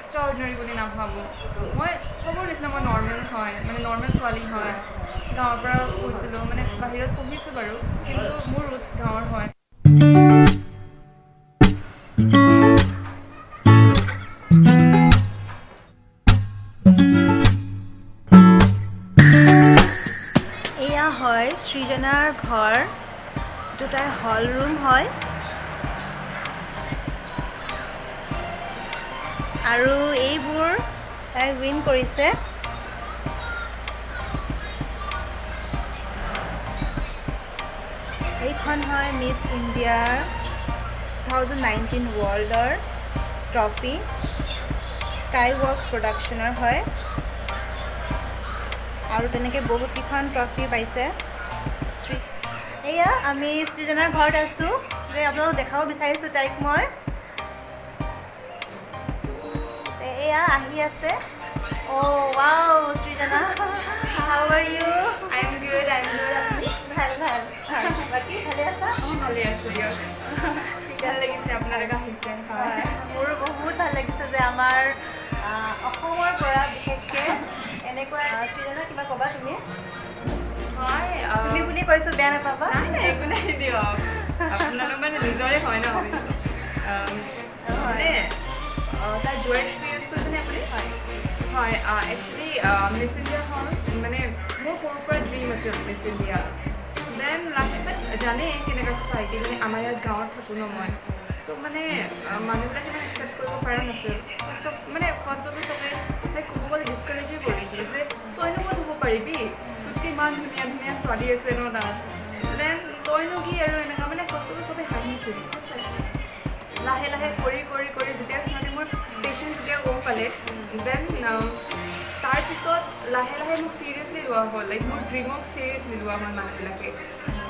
Extra ordinary বুলি নাভাবোঁ মই চবৰ নিচিনা মই নৰ্মেল হয় মানে নৰ্মেল ছোৱালী হয় গাঁৱৰ পৰা কৈছিলোঁ মানে বাহিৰত পঢ়িছোঁ বাৰু কিন্তু মোৰ ৰুটছ গাঁৱৰ হয় এয়া হয় সৃজনাৰ ঘৰ এইটো তাইৰ হল ৰুম হয় আৰু এইবোৰ তাই উইন কৰিছে এইখন হয় মিছ ইণ্ডিয়াৰ 2019 ৱৰ্ল্ডৰ ট্ৰফি স্কাইৱক প্ৰডাকশ্যনৰ হয় আৰু তেনেকৈ বহুতকেইখন ট্ৰফি পাইছে এয়া আমি সৃজনাৰ ঘৰত আছোঁ যে আপোনালোকক দেখাব বিচাৰিছোঁ তাইক মই এয়া আহি আছে oh' wow Srijana how are you I am good ভাল ভাল বাকী ভালে আছা ভালে আছোঁ দিয়ক ঠিক ভাল আছে লাগিছে আপোনালোক আহিছে হয় মোৰো বহুত ভাল লাগিছে যে আমাৰ অসমৰ পৰা বিশেষকৈ এনেকুৱা সৃজনা কিবা ক'বা তুমি হয় তুমি বুলি কৈছোঁ বেয়া নাপাবা নাই নাই একো নাই দিয়ক আপোনালোক মানে নিজৰে হয় ন মানে তাৰ যোৱাৰ এক্সপিৰিয়েঞ্চ কৈছেনে আপুনি হয় একচুৱেলি মিছ ইণ্ডিয়া হ'ল মানে মোৰ সৰুৰ পৰা ড্ৰিম আছিল মিছ ইণ্ডিয়া দেন লাহে জানেই কেনেকুৱা ছ'চাইটি মানে আমাৰ ইয়াত গাঁৱত থাকোঁ ন মই তো মানে মানুহবিলাকে মানে একচেপ্ট কৰিব পৰা নাছিল ফাৰ্ষ্টতো চবে তাইক ক'ব গ'লে ডিছকাৰেজেই কৰিছিল যে তইনো ক'ত হ'ব পাৰিবি তোতকৈ ইমান ধুনীয়া ধুনীয়া ছোৱালী আছে ন তাত দেন তইনো কি আৰু এনেকুৱা মানে ফাৰ্ষ্টতো চবে হাঁহিছিল লাহে লাহে কৰি কৰি কৰি যেতিয়া সিহঁতে মোৰ পেচেণ্ট যেতিয়া গম পালে দেন তাৰপিছত লাহে লাহে মোক চিৰিয়াছলি লোৱা হ'ল লাইক মোৰ ড্ৰিমক চিৰিয়াছলি লোৱা হ'ল মানুহবিলাকে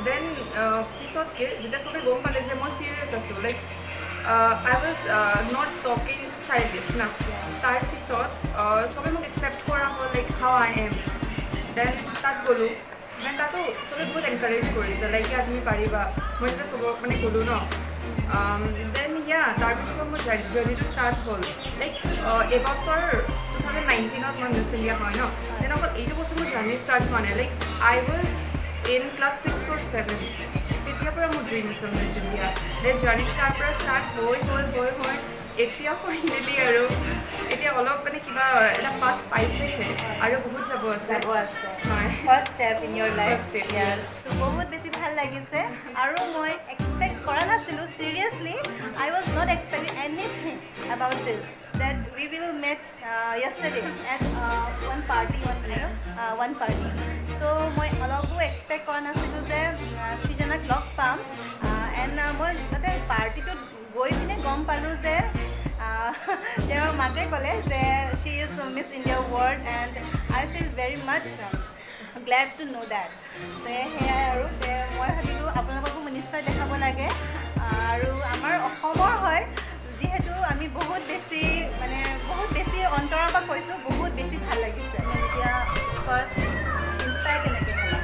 দেন পিছতকৈ যেতিয়া চবে গম পালে যে মই চিৰিয়াছ আছোঁ like I was not talking childish না তাৰপিছত চবে মোক একচেপ্ট কৰা হ'ল like how I am then তাত গ'লোঁ দেন তাতো চবে বহুত এনকাৰেজ কৰিছে লাইক ইয়া তুমি পাৰিবা মই যেতিয়া চবক মানে গ'লোঁ ন দেন ইয়া তাৰপিছত মোৰ জাৰ্ণিটো ষ্টাৰ্ট হ'ল লাইক এইবছৰ 2019ত মই মিছ ইণ্ডিয়া হয় ন দেন অকল এইটো বস্তু মোৰ জাৰ্ণি ষ্টাৰ্ট হোৱা নাই like I was in class 6 or 7 তেতিয়াৰ পৰা মোৰ ড্ৰিম আছিল মিছ ইণ্ডিয়া দেন জাৰ্ণিটো তাৰ পৰা ষ্টাৰ্ট হৈ এতিয়া ফাইনেলি আৰু এতিয়া অলপ মানে কিবা এটা পাঠ পাইছেহে আৰু বহুত যাব আছে হয় first step in your life First step, yes. বহুত বেছি ভাল লাগিছে আৰু মই এক্সপেক্ট কৰা নাছিলোঁ seriously I was not expecting anything about this that we will meet yesterday at one party so মই অলপো এক্সপেক্ট কৰা নাছিলোঁ যে সৃজনাক লগ পাম এণ্ড মই তাতে পাৰ্টিটোত গৈ পিনে গম পালোঁ যে তেওঁৰ মাকে ক'লে যে she is miss India world and I feel very much glad to know' that যে সেয়াই আৰু যে মই ভাবিলোঁ আপোনালোককো নিশ্চয় দেখাব লাগে আৰু আমাৰ অসমৰ হয় যিহেতু আমি বহুত বেছি অন্তৰৰ পৰা কৈছোঁ বহুত বেছি ভাল লাগিছে এতিয়া ফাৰ্ষ্ট ইনস্পায়াৰ কেনেকৈ হ'লা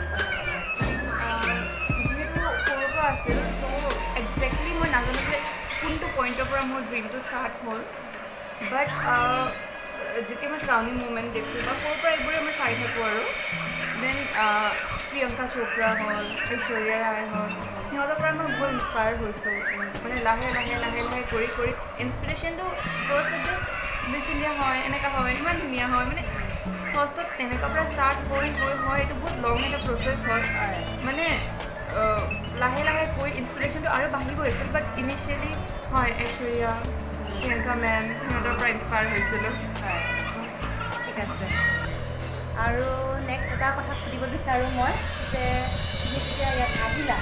যিহেতু সৰুৰ পৰা আছিল চ' একজেক্টলি মই নাজানো যে কোনটো পইণ্টৰ পৰা মোৰ ড্ৰিমটো ষ্টাৰ্ট হ'ল বাট যেতিয়া মই ক্ৰাউনিং মুমেণ্ট দেখোঁ বা সৰুৰ পৰা এইবোৰে মই চাই থাকোঁ আৰু দেন প্ৰিয়ংকা চোপ্ৰা হ'ল ঐশ্বৰ্যা ৰায় হ'ল সিহঁতৰ পৰা মই বহুত ইনস্পায়াৰ হৈছোঁ মানে লাহে কৰি ইনস্পিৰেশ্যনটো ফাৰ্ষ্টত জাষ্ট মিছ ইণ্ডিয়া হয় এনেকুৱা হয় ইমান ধুনীয়া হয় মানে ফাৰ্ষ্টত তেনেকুৱা পৰা ষ্টাৰ্ট হৈ এইটো বহুত লং এটা প্ৰচেছ হয় মানে লাহে কৈ ইনস্পিৰেশ্যনটো আৰু বাঢ়ি গৈছিল বাট ইনিচিয়েলি হয় ঐশ্বৰ্যা প্ৰিয়ংকা মেম সিহঁতৰ পৰা ইনস্পায়াৰ হৈছিলোঁ হয় ঠিক আছে আৰু নেক্সট এটা কথা সুধিব বিচাৰোঁ মই যে যেতিয়া ইয়াত আহিলা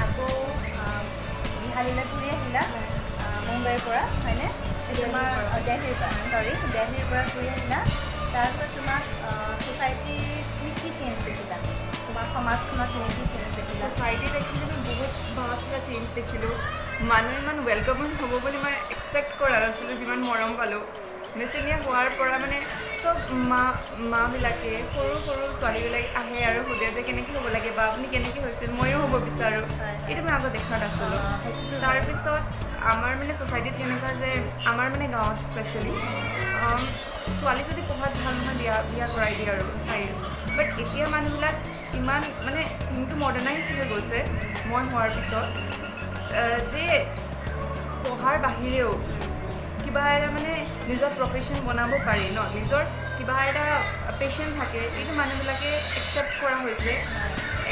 আকৌ বিহালীলৈ ঘূৰি আহিলা মুম্বাইৰ পৰা হয়নে তোমাৰ দেলহিৰ পৰা ঘূৰি আহিলা তাৰপিছত তোমাক ছ'চাইটিৰ তুমি কি চেঞ্জ দেখিলা তোমাৰ সমাজখনত তুমি কি চেঞ্জ দেখিলা ছ'চাইটিত একচুৱেলি মই বহুত ভাষ্ট এটা চেঞ্জ দেখিলোঁ মানুহ ইমান ৱেলকামিং হ'ব বুলি মই এক্সপেক্ট কৰা নাছিলোঁ যিমান মৰম পালোঁ মিছ ইণ্ডিয়া হোৱাৰ পৰা মানে চব মাবিলাকে সৰু সৰু ছোৱালীবিলাক আহে আৰু সোধে যে কেনেকৈ হ'ব লাগে বা আপুনি কেনেকৈ হৈছিল ময়ো হ'ব বিচাৰোঁ এইটো মই আগত দেখা নাছিলোঁ তাৰপিছত আমাৰ মানে ছ'চাইটিত কেনেকুৱা যে আমাৰ মানে গাঁৱত স্পেচিয়েলি ছোৱালী যদি পঢ়াত ভাল নহয় বিয়া কৰাই দিয়ে আৰু তাইৰ বাট এতিয়া মানুহবিলাক ইমান মানে কিন্তু মডাৰ্ণাইজ হৈ গৈছে মই হোৱাৰ পিছত যে পঢ়াৰ বাহিৰেও কিবা এটা মানে নিজৰ প্ৰফেশ্যন বনাব পাৰি ন নিজৰ কিবা এটা পেশ্যন থাকে এইটো মানুহবিলাকে একচেপ্ট কৰা হৈছে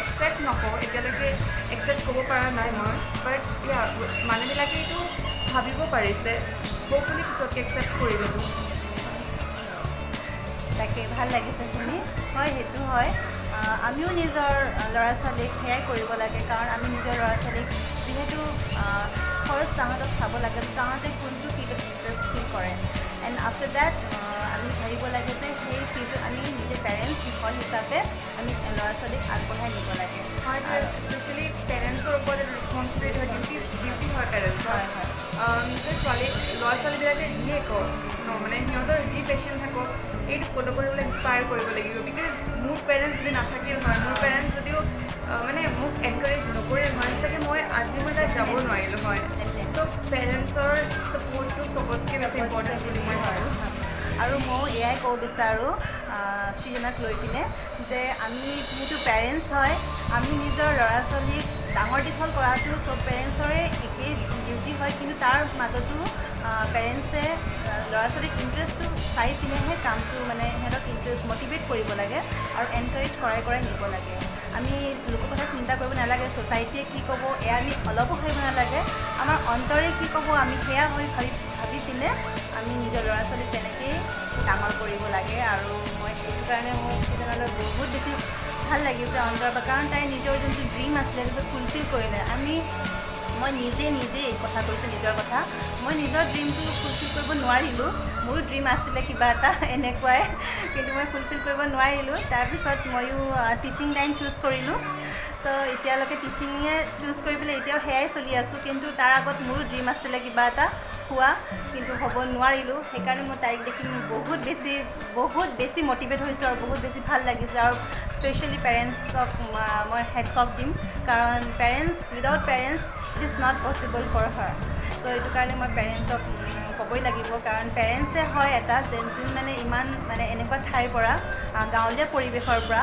একচেপ্ট নকওঁ এতিয়ালৈকে একচেপ্ট ক'ব পৰা নাই মই বাট মানুহবিলাকে এইটো ভাবিব পাৰিছে হ'পফুলি পিছতকৈ একচেপ্ট কৰি ল'ব তাকে ভাল লাগিছে শুনি হয় সেইটো হয় আমিও নিজৰ ল'ৰা ছোৱালীক সেয়াই কৰিব লাগে কাৰণ আমি নিজৰ ল'ৰা ছোৱালীক যিহেতু ফাৰ্ষ্ট তাহাঁতক চাব লাগে তাহাঁতে কোনটো ফিল্ডত ইণ্টাৰেষ্ট ফিল কৰে এণ্ড আফটাৰ ডেট আমি ভাবিব লাগে যে সেই ফিল্ডটোত আমি নিজে পেৰেণ্টছ হয় হিচাপে আমি ল'ৰা ছোৱালীক আগবঢ়াই নিব লাগে হয় স্পেচিয়েলি পেৰেণ্টছৰ ওপৰত ৰেচপনচিবিলিটি হয় ডিউটি হয় পেৰেণ্টছৰ নিজৰ ল'ৰা ছোৱালীবিলাকে যিয়ে কওক ন মানে সিহঁতৰ যি পেশ্যন থাকক এইটো ফ'ল' কৰিবলৈ ইনস্পায়াৰ কৰিব লাগিব বিকজ মোৰ পেৰেণ্টছ যদি নাথাকিল হয় মোৰ পেৰেণ্টছ যদিও মানে মোক এনকাৰেজ নকৰিল হয় চাগে মই আজি মই তাত যাব নোৱাৰিলোঁ হয় চ' পেৰেণ্টছৰ ছাপৰ্টটো চবতকৈ বেছি ইম্পৰ্টেণ্ট বুলি মই ভাবোঁ আৰু মই এয়াই ক'ব বিচাৰোঁ সৃজনাক লৈ কিনে যে আমি যিহেতু পেৰেণ্টছ হয় আমি নিজৰ ল'ৰা ছোৱালীক ডাঙৰ দীঘল কৰাটো চব পেৰেণ্টছৰে একেই ডিউটি হয় কিন্তু তাৰ মাজতো পেৰেণ্টছে ল'ৰা ছোৱালীক ইণ্টাৰেষ্টটো চাই পিনেহে কামটো মানে সিহঁতক ইণ্টাৰেষ্ট মটিভেট কৰিব লাগে আৰু এনকাৰেজ কৰাই নিব লাগে আমি লোকৰ কথা চিন্তা কৰিব নালাগে ছ'চাইটিয়ে কি ক'ব এয়া আমি অলপো ভাবিব নালাগে আমাৰ অন্তৰে কি ক'ব আমি সেয়া ভাবি পিনে আমি নিজৰ ল'ৰা ছোৱালীক তেনেকৈয়ে ডাঙৰ কৰিব লাগে আৰু মই সেইটো কাৰণে মোৰ সৃজনালৈ বহুত বেছি ভাল লাগিছে অন্তৰৰ পৰা কাৰণ তাইৰ নিজৰ যোনটো ড্ৰিম আছিলে সেইটো ফুলফিল কৰিলে মই নিজে এই কথা কৈছোঁ নিজৰ কথা মই নিজৰ ড্ৰিমটো ফুলফিল কৰিব নোৱাৰিলোঁ মোৰো ড্ৰিম আছিলে কিবা এটা এনেকুৱাই কিন্তু মই ফুলফিল কৰিব নোৱাৰিলোঁ তাৰপিছত ময়ো টিচিং লাইন চুজ কৰিলোঁ চ' এতিয়ালৈকে টিচিঙে চুজ কৰি পেলাই এতিয়াও সেয়াই চলি আছোঁ কিন্তু তাৰ আগত মোৰো ড্ৰিম আছিলে কিবা এটা হোৱা কিন্তু হ'ব নোৱাৰিলোঁ সেইকাৰণে মই তাইক দেখি মোৰ বহুত বেছি মটিভেট হৈছোঁ আৰু বহুত বেছি ভাল লাগিছে আৰু স্পেচিয়েলি পেৰেণ্টছক মই হেডছ অফ দিম কাৰণ without parents it is not possible for her so' এইটো কাৰণে মই পেৰেণ্টছক ক'বই লাগিব কাৰণ পেৰেণ্টছে হয় এটা যোন মানে ইমান মানে এনেকুৱা ঠাইৰ পৰা গাঁৱলীয়া পৰিৱেশৰ পৰা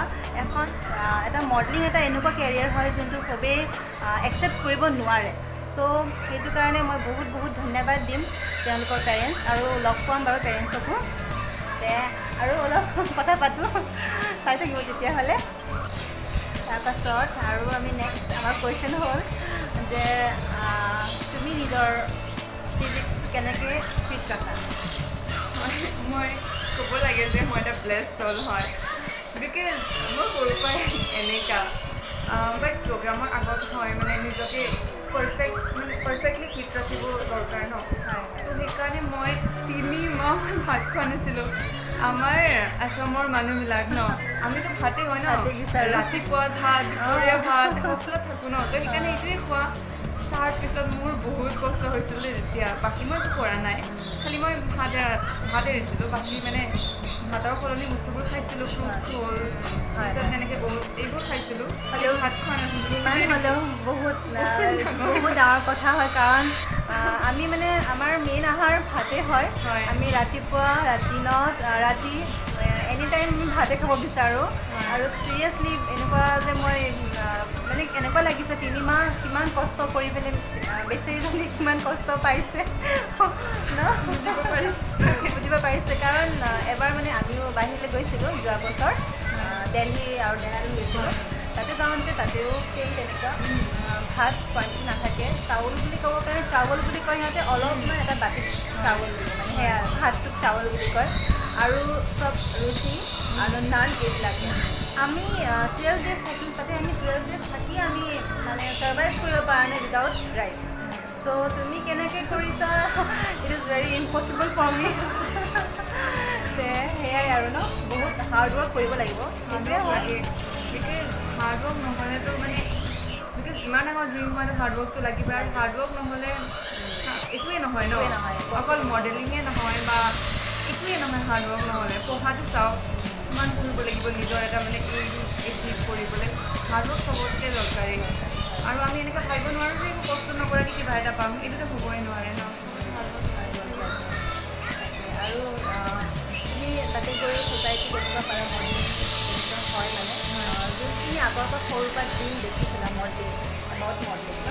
এটা মডেলিং এটা এনেকুৱা কেৰিয়াৰ হয় যোনটো চবেই একচেপ্ট কৰিব নোৱাৰে চ' সেইটো কাৰণে মই বহুত ধন্যবাদ দিম তেওঁলোকৰ পেৰেণ্টছ আৰু লগ পাম বাৰু পেৰেণ্টছকো আৰু অলপ কথা পাতোঁ চাই থাকিব তেতিয়াহ'লে তাৰপাছত আৰু আমি নেক্সট আমাৰ কুৱেশ্যন হ'ল যে তুমি নিজৰ ফিজিক্স কেনেকৈ ফিট ৰাখা মই ক'ব লাগে যে মই এটা ব্লেছ চল হয় বিকজ মই সৰুৰ পৰাই এনেকুৱা বাট প্ৰগ্ৰামৰ আগত হয় মানে নিজকে পাৰফেক্টলি ফিট ৰাখিব দৰকাৰ ন তো সেইকাৰণে মই 3 মাহ ভাত খোৱা নাছিলোঁ আমাৰ আসামৰ মানুহবিলাক ন আমিতো ভাতেই হয় ন ৰাতিপুৱা ভাত দুপৰীয়া ভাত হোষ্টেলত থাকোঁ ন তো সেইকাৰণে এইটোৱেই খোৱা তাৰপিছত মোৰ বহুত কষ্ট হৈছিলে তেতিয়া বাকী মই একো কৰা নাই খালি মই ভাত এৰিছিলোঁ বাকী মানে ভাতৰ সলনি বস্তুবোৰ খাইছিলোঁ ফ্ৰুটছ হ'ল তাৰপিছত তেনেকৈ বহুত এইবোৰ খাইছিলোঁ খালি ভাত খোৱা নাছিলোঁ যিমান হ'লেও বহুত ডাঙৰ কথা হয় কাৰণ আমি মানে আমাৰ মেইন আহাৰ ভাতেই হয় আমি ৰাতিপুৱা দিনত ৰাতি এনি টাইম আমি ভাতে খাব বিচাৰোঁ আৰু চিৰিয়াছলি এনেকুৱা যে মই মানে এনেকুৱা লাগিছে 3 মাহ কিমান কষ্ট কৰি পেলাই বেচেৰীজনী কিমান কষ্ট পাইছে ন বুজিব পাৰিছে কাৰণ এবাৰ মানে আমিও বাহিৰলৈ গৈছিলোঁ যোৱা বছৰ দিল্লী আৰু দেহালী গৈছিলোঁ তাতে যাওঁতে তাতেও সেই তেনেকুৱা ভাত কোৱাণ্টিটি নাথাকে চাউল বুলি ক'ব কাৰণে চাউল বুলি কয় সিহঁতে অলপমান এটা বাতিত চাউল বুলি মানে সেয়া ভাতটোক চাউল বুলি কয় আৰু চব ৰুটি আৰু নান এইবিলাকে আমি 12 days থাকিম তাতে আমি 12 days থাকি আমি মানে ছাৰ্ভাইভ কৰিব পৰা নাই উইদাউট ৰাইচ চ' তুমি কেনেকৈ কৰিছা it is very impossible for me সেয়াই আৰু ন বহুত হাৰ্ড ৱৰ্ক কৰিব লাগিব সেইটোৱে লাগে বিকজ হাৰ্ড ৱৰ্ক নহ'লেতো মানে বিকজ ইমান ডাঙৰ ড্ৰিম মানে হাৰ্ড ৱৰ্কটো লাগিব আৰু হাৰ্ড ৱৰ্ক নহ'লে একোৱেই নহয় ন অকল মডেলিঙে নহয় বা একোৱে নহয় হাৰ্ডৱৰ্ক নহ'লে পঢ়াটো চাওক ইমান পঢ়িব লাগিব নিজৰ এটা মানে এইটো এচিভ কৰিবলৈ হাৰ্ডৱৰ্ক চবতকৈ দৰকাৰী আৰু আমি এনেকৈ ভাবিব নোৱাৰোঁ যে একো কষ্ট নকৰাকৈ কিবা এটা পাম এইটোতো হ'বই নোৱাৰে ন আৰু তুমি তাতে গৈ ছ'চাইটি দেখিব পাৰা মডেলিং তেনেকুৱা হয় মানে যোনখিনি আগৰ পৰা সৰুৰ পৰা ড্ৰিম দেখিছিলা মডেলিং ন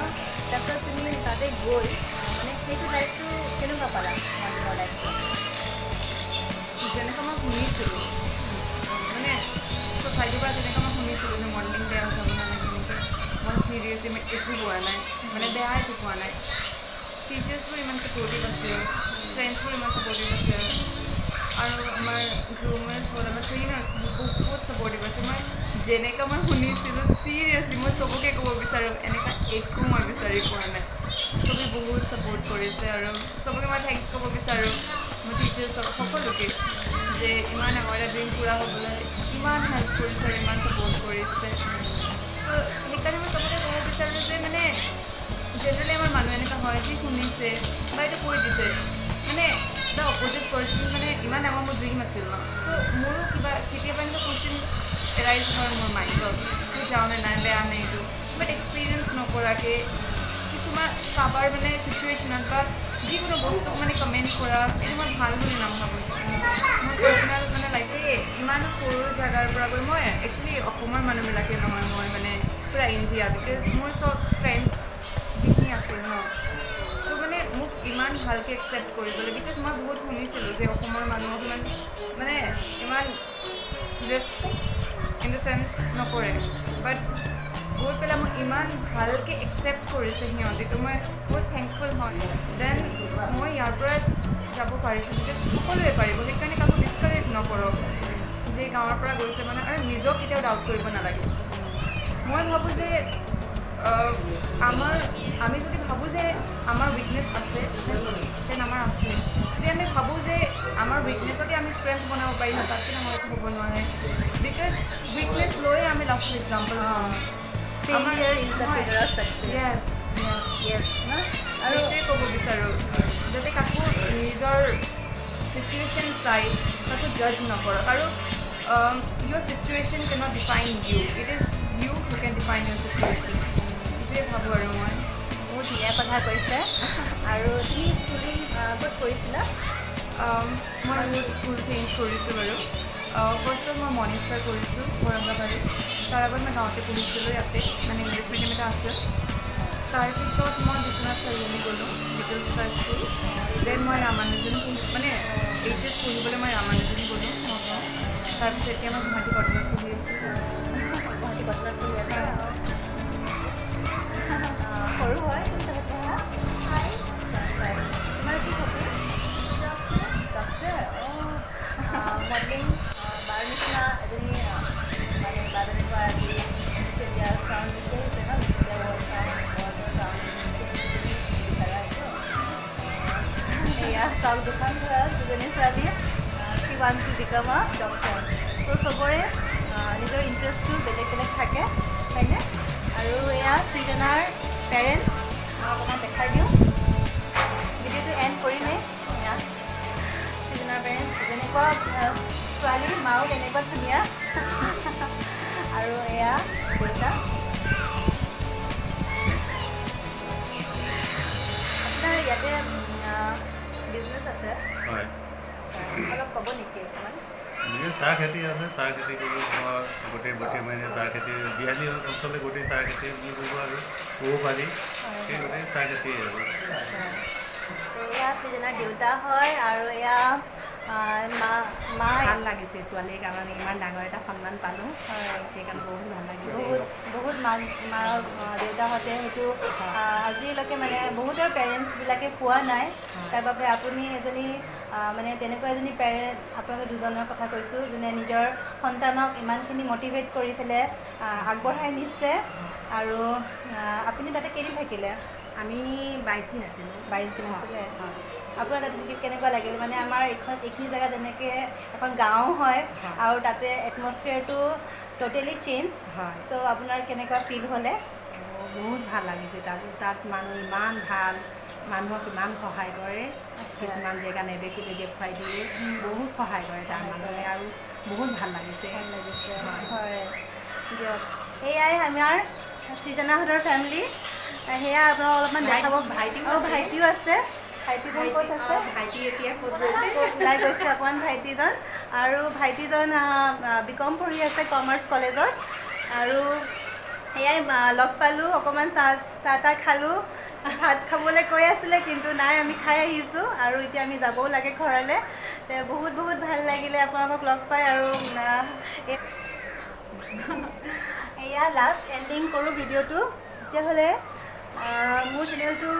তাৰপিছত তুমি তাতে গৈ মানে সেইটো লাইফটো কেনেকুৱা পালা মডেলিঙৰ লাইফটো যেনেকৈ মই শুনিছিলোঁ মানে ছ'চাইটিৰ পৰা যেনেকৈ মই শুনিছিলোঁ যে মডেলিং বেয়া চাব নালাগে এনেকৈ মই চিৰিয়াছলি মই একো পোৱা নাই মানে বেয়া একো পোৱা নাই টিচাৰ্ছবোৰ ইমান ছাপৰ্টিভ আছিল ফ্ৰেণ্ডছবোৰ ইমান ছাপৰ্টিভ আছিল আৰু আমাৰ গ্ৰুমাৰ্ছ হ'ল আমাৰ ট্ৰেইনাৰ্ছ বহুত ছাপৰ্টিভ আছিল মই যেনেকৈ মই শুনিছিলোঁ চিৰিয়াছলি মই চবকে ক'ব বিচাৰোঁ এনেকুৱা একো মই বিচাৰি পোৱা নাই চবে বহুত ছাপৰ্ট কৰিছে আৰু চবকে মই থেংকছ ক'ব বিচাৰোঁ মোৰ টিচাৰ্ছক সকলোকে যে ইমান ডাঙৰ এটা ড্ৰিম পূৰা হ'বলৈ ইমান হেল্প কৰিছে আৰু ইমান ছাপৰ্ট কৰিছে চ' সেইকাৰণে মই চবকে ক'ব বিচাৰোঁ যে মানে জেনেৰেলি আমাৰ মানুহ এনেকুৱা হয় যি শুনিছে বা এইটো কৈ দিছে মানে দ্য অপজিট পাৰ্চন মানে ইমান ডাঙৰ মোৰ ড্ৰিম আছিল ন চ' মোৰো কিবা কেতিয়াবা এনেকুৱা কুৱেশ্যন এৰাইজ হয় মোৰ মাইণ্ডত মই যাওঁ নে নাই বেয়া নে এইটো বাট এক্সপিৰিয়েঞ্চ নকৰাকৈ কিছুমান কাৰোবাৰ মানে চিটুৱেশ্যনত বা যিকোনো বস্তুক মানে কমেণ্ট কৰা এইটো মই ভাল বুলি নাভাবিছোঁ মোৰ পাৰ্চনেল মানে লাইফে ইমান সৰু জেগাৰ পৰা গৈ মই একচুৱেলি অসমৰ মানুহবিলাকে নহয় মই মানে পূৰা ইণ্ডিয়া বিকজ মোৰ চব ফ্ৰেণ্ডছ যিখিনি আছিল ন ত' মানে মোক ইমান ভালকৈ একচেপ্ট কৰিবলৈ বিকজ মই বহুত শুনিছিলোঁ যে অসমৰ মানুহক ইমান ৰেচপেক্ট ইন দ্য চেন্স নকৰে বাট গৈ পেলাই মোক ইমান ভালকৈ একচেপ্ট কৰিছে সিহঁতে ত' মই বহুত থেংকফুল হয় দেন মই ইয়াৰ পৰা যাব পাৰিছোঁ বিকজ সকলোৱে পাৰিব সেইকাৰণে কাকো ডিছকাৰেজ নকৰক যে গাঁৱৰ পৰা গৈছে মানে আৰু নিজক কেতিয়াও ডাউট কৰিব নালাগে মই ভাবোঁ যে আমি যদি ভাবোঁ যে আমাৰ উইকনেছ আছে দেন আমাৰ আছে যদি আমি ভাবোঁ যে আমাৰ উইকনেছতে আমি ষ্ট্ৰেংথ বনাব পাৰিম তাতকৈ ডাঙৰ একো হ'ব নোৱাৰে বিকজ উইকনেছ লৈয়ে আমি লাষ্ট এক্সাম্পল পাওঁ failure is the figure of success yes ন আৰু এইটোৱে ক'ব বিচাৰোঁ যাতে কাকো নিজৰ চিটুৱেশ্যন চাই কাকো জাজ নকৰক আৰু your situation cannot define you it is you who can define your situations এইটোৱে ভাবোঁ আৰু মই বহুত ধুনীয়া কথা কৈছে আৰু তুমি স্কুলিং ক'ত কৰিছিলা মই বহুত স্কুল চেঞ্জ কৰিছোঁ বাৰু ফাৰ্ষ্টত মই মৰ্ণিং ষ্টাৰ কৰিছোঁ ঔৰংগাবাদত তাৰ আগত মই গাঁৱতে পঢ়িছিলোঁ ইয়াতে মানে ইংলিছ মিডিয়াম এটা আছে তাৰপিছত মই বিশ্বনাথ চাৰিআলি গ'লোঁ লিটল ষ্টাৰ স্কুল দেন মই ৰামানুজনী মানে এইচ এছ পঢ়িবলৈ মই ৰামানুজনী গ'লোঁ নগাঁও তাৰপিছত এতিয়া মই গুৱাহাটী কটনত পঢ়ি আছোঁ গুৱাহাটী কটনত পঢ়ি আছা সৰু হয় তোমাৰ কি সপোন ডক্টৰ মডেলিং বাৰ নিচিনা এজনী মানে বাজনী গৰাকী এতিয়া ক্ৰাউন দিছে হৈছে ন এতিয়া ৱৰ্ল্ড ক্ৰাউন এয়া চাউল দোকান ধৰা দুজনী ছোৱালীয়ে she want to become a doctor তো চবৰে নিজৰ ইণ্টাৰেষ্টটো বেলেগ বেলেগ থাকে হয়নে আৰু এয়া সৃজনাৰ পেৰেণ্টছ অকণমান দেখাই দিওঁ ভিডিঅ'টো এণ্ড কৰিমেই এয়া সৃজনাৰ পেৰেণ্টছ যেনেকুৱা ছোৱালী মাও তেনেকুৱা ধুনীয়া আৰু এয়া দেউতা আপোনাৰ ইয়াতে বিজনেছ আছে হয় অলপ ক'ব নেকি অকণমান চাহ খেতি আছে চাহ খেতি কৰোঁ মই গোটেই মানে চাহ খেতি বিয়ালী অঞ্চলে গোটেই চাহ খেতি বুলি ক'ব আৰু ক'ব পাৰি সেই গোটেই চাহ খেতিয়ে আৰু এয়া সৃজনাৰ দেউতা হয় আৰু এয়া মা ভাল লাগিছে ছোৱালীৰ কাৰণে ইমান ডাঙৰ এটা সন্মান পালোঁ সেইকাৰণে বহুত ভাল লাগিছে বহুত মা দেউতাহঁতে সেইটো আজিলৈকে মানে বহুতৰ পেৰেণ্টছবিলাকে পোৱা নাই তাৰ বাবে আপুনি এজনী মানে তেনেকুৱা এজনী পেৰেণ্ট আপোনালোকে দুজনৰ কথা কৈছোঁ যোনে নিজৰ সন্তানক ইমানখিনি মটিভেট কৰি পেলাই আগবঢ়াই নিছে আৰু আপুনি তাতে কেইদিন থাকিলে আমি 22 দিন আছিলোঁ 22 দিন আছিলে আপোনাৰ তাত কেনেকুৱা লাগিল মানে আমাৰ এইখিনি জেগা যেনেকৈ এখন গাঁও হয় আৰু তাতে এটমছফিয়াৰটো ট'টেলি চেঞ্জ হয় চ' আপোনাৰ কেনেকুৱা ফিল হ'লে বহুত ভাল লাগিছে তাত মানুহ ইমান ভাল মানুহক ইমান সহায় কৰে কিছুমান জেগা নেদেখিলে দেখুৱাই দিয়ে বহুত সহায় কৰে তাৰ মানুহে আৰু বহুত ভাল লাগিছে ভাল লাগিছে হয়। হয় দিয়ক এয়াই আমাৰ সৃজনাহঁতৰ ফেমিলি সেয়া আপোনাক অলপমান দেখাব ভাইটিও আৰু আছে। ভাইটিও আছে ভাইটিজন ক'ত আছে ভাইটি এতিয়া ক'ত গৈছে ওলাই গৈছে অকণমান ভাইটিজন আৰু ভাইটিজন বিকম পঢ়ি আছে কমাৰ্চ কলেজত আৰু এয়াই লগ পালোঁ অকণমান চাহ তাহ খালোঁ ভাত খাবলৈ কৈ আছিলে কিন্তু নাই আমি খাই আহিছোঁ আৰু এতিয়া আমি যাবও লাগে ঘৰলৈ বহুত বহুত ভাল লাগিলে আপোনালোকক লগ পাই আৰু এয়া লাষ্ট এণ্ডিং কৰোঁ ভিডিঅ'টো তেতিয়াহ'লে মোৰ চেনেলটো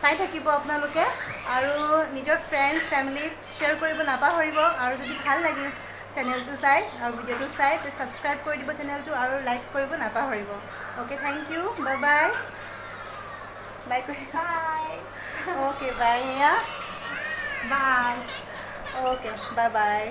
চাই থাকিব আপোনালোকে আৰু নিজৰ ফ্ৰেণ্ডছ ফেমিলিক শ্বেয়াৰ কৰিব নাপাহৰিব আৰু যদি ভাল লাগিল চেনেলটো চাই আৰু ভিডিঅ'টো চাই ছাবস্ক্ৰাইব কৰি দিব চেনেলটো আৰু লাইক কৰিব নাপাহৰিব okay thank you bye bye bye কৈছে অ'কে বাই এয়া বাই অ'কে বাই বাই